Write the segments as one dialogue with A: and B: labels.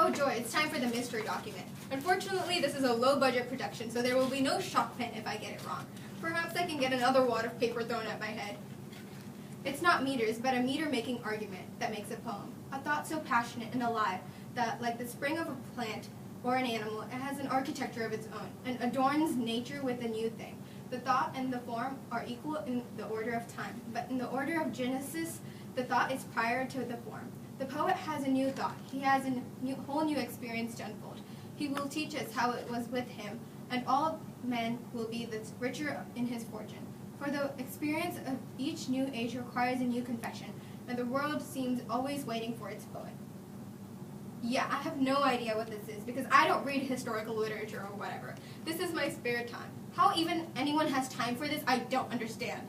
A: Oh joy, it's time for the mystery document. Unfortunately, this is a low-budget production, so there will be no shock pen if I get it wrong. Perhaps I can get another wad of paper thrown at my head. It's not meters, but a meter-making argument that makes a poem. A thought so passionate and alive that, like the spring of a plant or an animal, it has an architecture of its own and adorns nature with a new thing. The thought and the form are equal in the order of time, but in the order of Genesis, the thought is prior to the form. The poet has a new thought. He has a whole new experience to unfold. He will teach us how it was with him, and all men will be the richer in his fortune. For the experience of each new age requires a new confession, and the world seems always waiting for its poet. Yeah, I have no idea what this is, because I don't read historical literature or whatever. This is my spare time. How even anyone has time for this, I don't understand.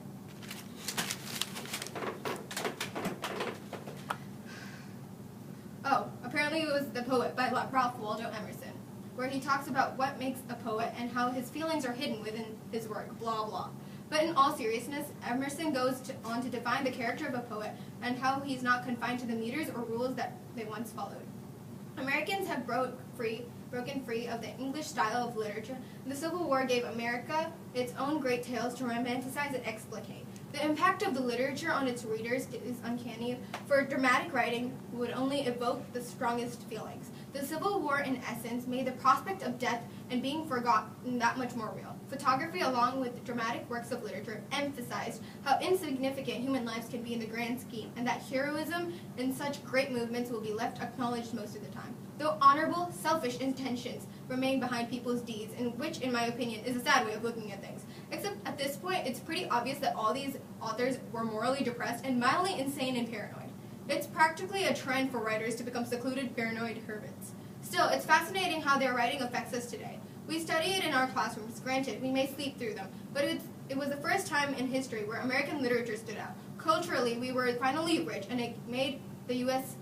A: Oh, apparently it was The Poet by Ralph Waldo Emerson, where he talks about what makes a poet and how his feelings are hidden within his work, blah blah. But in all seriousness, Emerson goes on to define the character of a poet and how he's not confined to the meters or rules that they once followed. Americans have broken free of the English style of literature. The Civil War gave America its own great tales to romanticize and exploitate. The impact of the literature on its readers is uncanny, for dramatic writing would only evoke the strongest feelings. The Civil War, in essence, made the prospect of death and being forgotten that much more real. Photography, along with dramatic works of literature, emphasized how insignificant human lives can be in the grand scheme, and that heroism in such great movements will be left acknowledged most of the time. Though honorable, selfish intentions remain behind people's deeds, and which, in my opinion, is a sad way of looking at things. Except at this point, it's pretty obvious that all these authors were morally depressed and mildly insane and paranoid. It's practically a trend for writers to become secluded, paranoid hermits. Still, it's fascinating how their writing affects us today. We study it in our classrooms. Granted, we may sleep through them, but it was the first time in history where American literature stood out. Culturally, we were finally rich, and it made the U.S.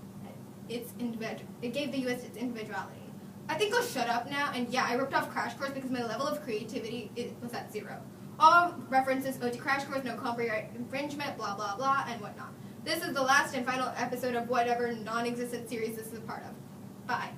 A: It gave the U.S. its individuality. I think I'll shut up now, and yeah, I ripped off Crash Course because my level of creativity was at 0. All references owed to Crash Course, no copyright infringement, blah blah blah, and whatnot. This is the last and final episode of whatever non-existent series this is a part of. Bye.